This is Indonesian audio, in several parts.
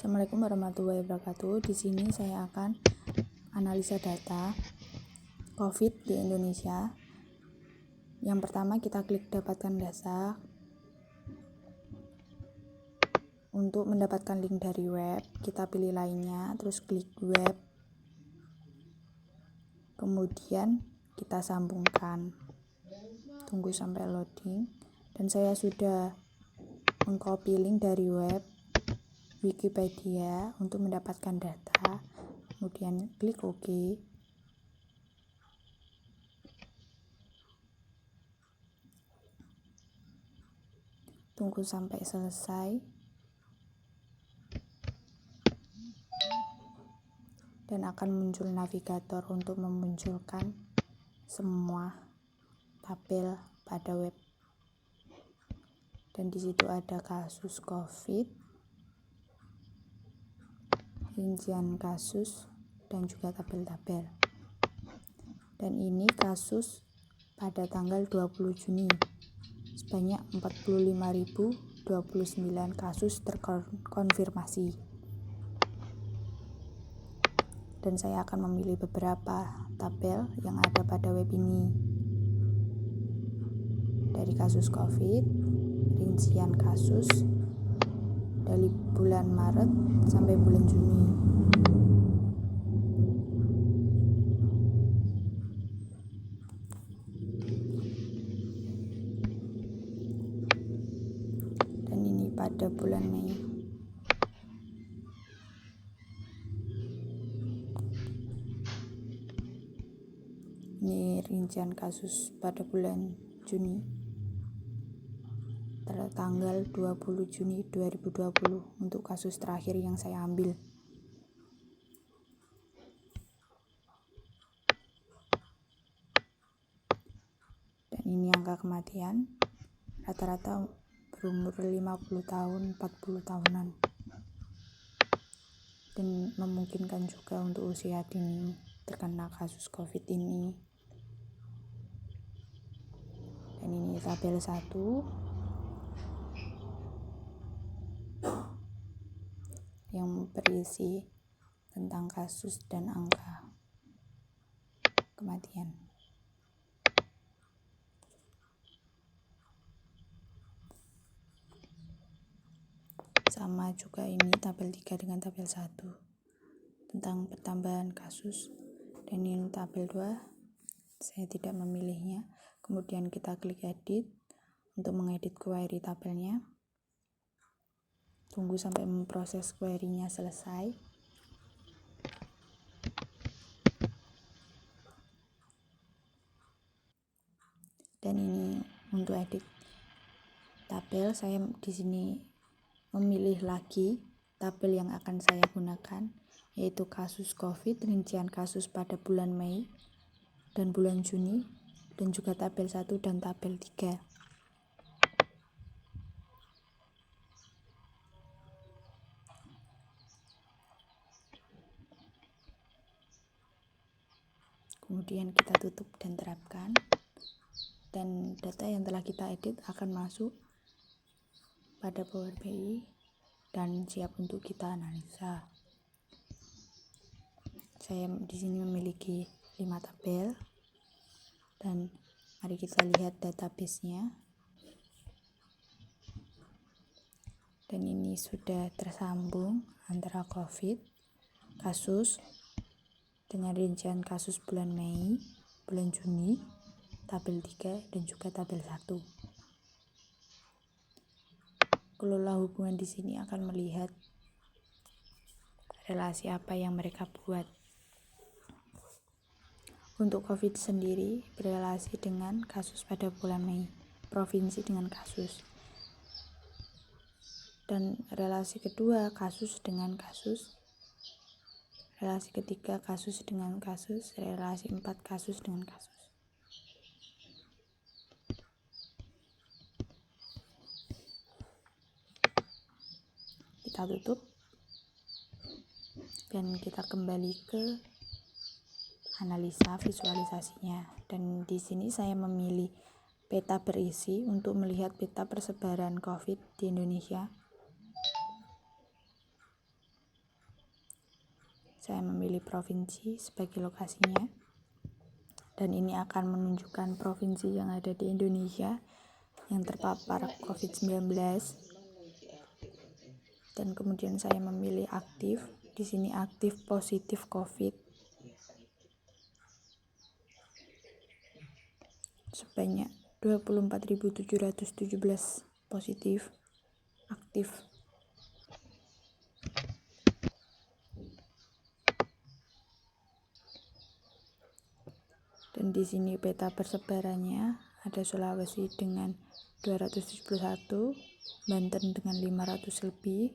Assalamualaikum warahmatullahi wabarakatuh. Di sini saya akan analisa data COVID di Indonesia. Yang pertama kita klik dapatkan data. Untuk mendapatkan link dari web, kita pilih lainnya, terus klik web. Kemudian kita sambungkan. Tunggu sampai loading. Dan saya sudah mengcopy link dari web Wikipedia untuk mendapatkan data, kemudian klik OK. Tunggu sampai selesai. Dan akan muncul navigator untuk memunculkan semua tabel pada web. Dan di situ ada kasus COVID, rincian kasus, dan juga tabel-tabel. Dan ini kasus pada tanggal 20 Juni. Sebanyak 45.029 kasus terkonfirmasi. Dan saya akan memilih beberapa tabel yang ada pada web ini. Dari kasus COVID, rincian kasus dari bulan Maret sampai bulan Juni. Dan ini pada bulan Mei. Ini rincian kasus pada bulan Juni. Tanggal 20 Juni 2020 untuk kasus terakhir yang saya ambil. Dan ini angka kematian, rata-rata berumur 50 tahun, 40 tahunan. Dan memungkinkan juga untuk usia dini terkena kasus COVID ini. Dan ini tabel 1 yang berisi tentang kasus dan angka kematian. Sama juga ini tabel 3 dengan tabel 1 tentang pertambahan kasus. Dan ini tabel 2, saya tidak memilihnya. Kemudian kita klik edit untuk mengedit query tabelnya. Tunggu sampai memproses query-nya selesai. Dan ini untuk edit tabel, saya di sini memilih lagi tabel yang akan saya gunakan, yaitu kasus COVID, rincian kasus pada bulan Mei dan bulan Juni, dan juga tabel 1 dan tabel 3. Kemudian kita tutup dan terapkan. Dan data yang telah kita edit akan masuk pada Power BI dan siap untuk kita analisa. Saya di sini memiliki 5 tabel. Dan mari kita lihat database-nya. Dan ini sudah tersambung antara COVID, kasus, dengan rincian kasus bulan Mei, bulan Juni, tabel 3, dan juga tabel 1. Kelola hubungan di sini akan melihat relasi apa yang mereka buat. Untuk COVID sendiri berrelasi dengan kasus pada bulan Mei, provinsi dengan kasus. Dan relasi kedua kasus dengan kasus, relasi ketiga kasus dengan kasus, relasi 4 kasus dengan kasus. Kita tutup dan kita kembali ke analisa visualisasinya. Dan di sini saya memilih peta berisi untuk melihat peta persebaran COVID di Indonesia. saya memilih provinsi sebagai lokasinya, dan ini akan menunjukkan provinsi yang ada di Indonesia yang terpapar COVID-19. Dan kemudian saya memilih aktif. Di sini aktif positif COVID sebanyak 24.717 positif aktif. Dan di sini peta persebarannya ada Sulawesi dengan 271, Banten dengan 500 lebih,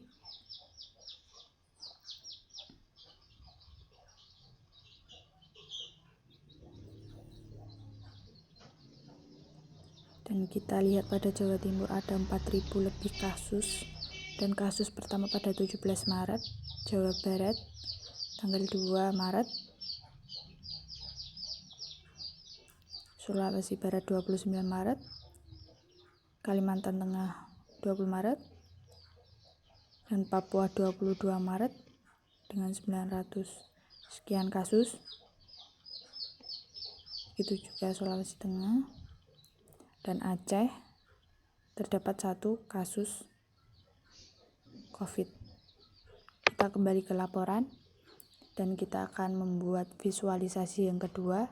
dan kita lihat pada Jawa Timur ada 4.000 lebih kasus, dan kasus pertama pada 17 Maret, Jawa Barat tanggal 2 Maret, Sulawesi Barat 29 Maret, Kalimantan Tengah 20 Maret, dan Papua 22 Maret dengan 900 sekian kasus. Itu juga Sulawesi Tengah dan Aceh terdapat 1 kasus COVID. Kita kembali ke laporan dan kita akan membuat visualisasi yang kedua.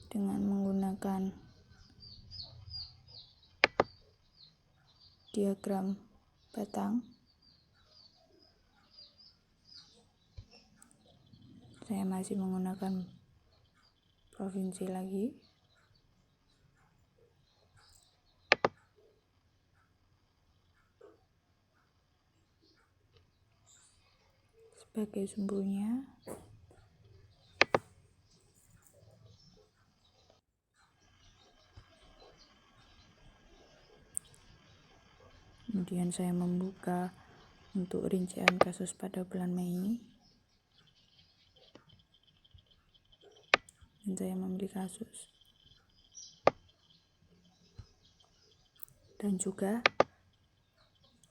Dengan menggunakan diagram petang, saya masih menggunakan provinsi lagi. Sebagai sumbernya, kemudian saya membuka untuk rincian kasus pada bulan Mei, dan saya memilih kasus dan juga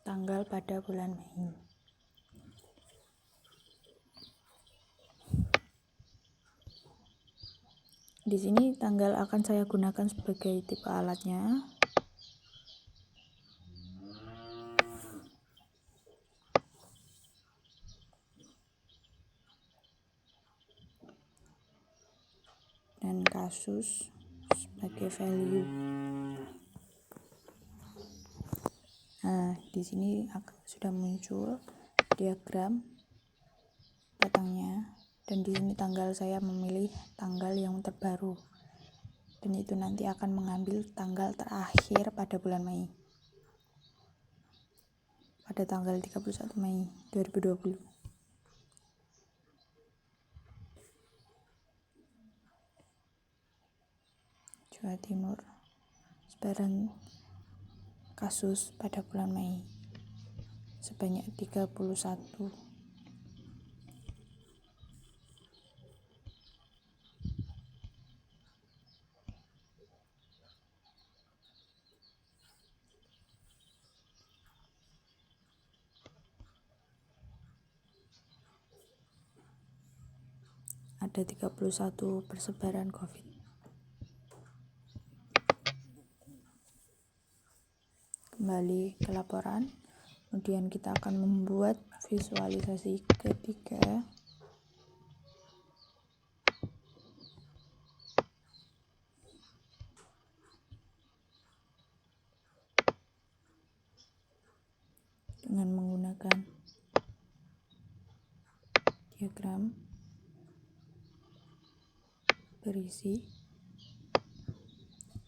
tanggal pada bulan Mei. Di sini tanggal akan saya gunakan sebagai tipe alatnya. Dan kasus sebagai value. Nah, di sini sudah muncul diagram petangnya, dan di sini tanggal saya memilih tanggal yang terbaru. Dan itu nanti akan mengambil tanggal terakhir pada bulan Mei. Pada tanggal 31 Mei 2020. Jawa Timur, sebaran kasus pada bulan Mei sebanyak 31. Ada 31 persebaran COVID. Kembali ke laporan, kemudian kita akan membuat visualisasi ketiga. Dengan menggunakan diagram berisi.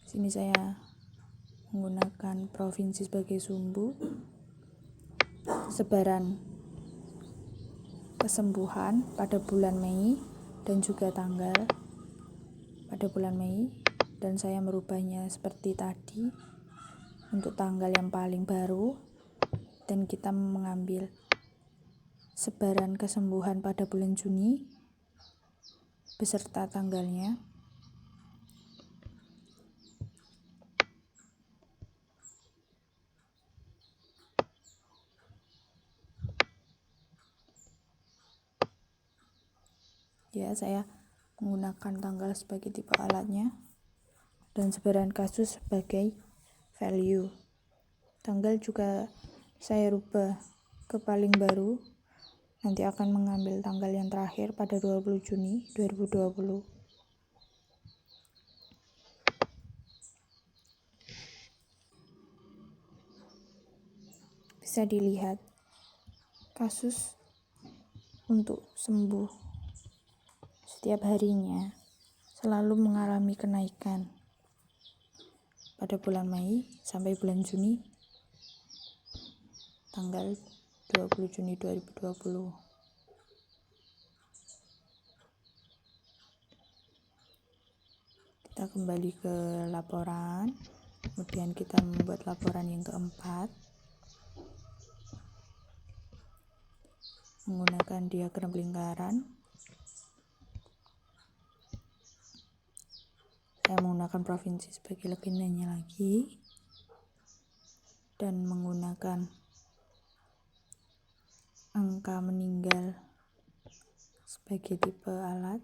Sini saya menggunakan provinsi sebagai sumbu, sebaran kesembuhan pada bulan Mei dan juga tanggal pada bulan Mei, dan saya merubahnya seperti tadi untuk tanggal yang paling baru, dan kita mengambil sebaran kesembuhan pada bulan Juni beserta tanggalnya. Ya, saya menggunakan tanggal sebagai tipe alatnya dan sebaran kasus sebagai value. Tanggal juga saya rubah ke paling baru, nanti akan mengambil tanggal yang terakhir pada 20 Juni 2020. Bisa dilihat kasus untuk sembuh setiap harinya selalu mengalami kenaikan pada bulan Mei sampai bulan Juni tanggal 20 Juni 2020. Kita kembali ke laporan, kemudian kita membuat laporan yang keempat menggunakan diagram lingkaran. Saya menggunakan provinsi sebagai legendanya lagi dan menggunakan angka meninggal sebagai tipe alat.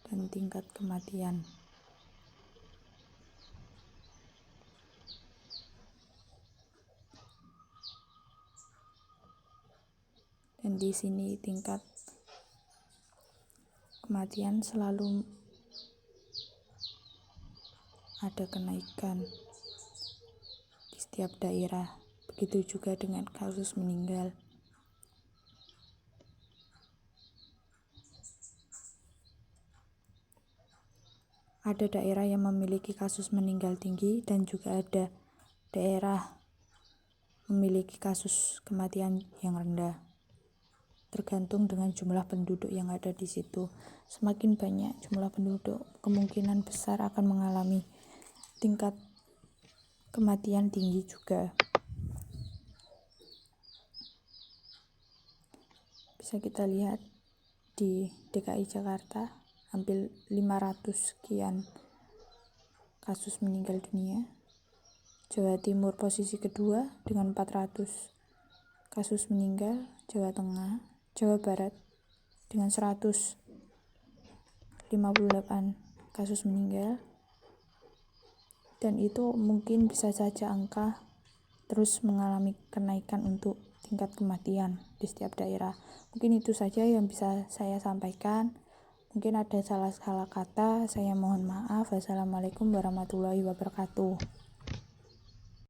Dan tingkat kematian. Dan di sini tingkat kematian selalu ada kenaikan di setiap daerah. Begitu juga dengan kasus meninggal. Ada daerah yang memiliki kasus meninggal tinggi dan juga ada daerah memiliki kasus kematian yang rendah. Tergantung dengan jumlah penduduk yang ada di situ. Semakin banyak jumlah penduduk, kemungkinan besar akan mengalami tingkat kematian tinggi juga. Bisa kita lihat di DKI Jakarta hampir 500 sekian kasus meninggal dunia. Jawa Timur posisi kedua dengan 400 kasus meninggal. Jawa Tengah, Jawa Barat dengan 158 kasus meninggal. Dan itu mungkin bisa saja angka terus mengalami kenaikan untuk tingkat kematian di setiap daerah. Mungkin itu saja yang bisa saya sampaikan. Mungkin ada salah kata, saya mohon maaf. Wassalamualaikum warahmatullahi wabarakatuh.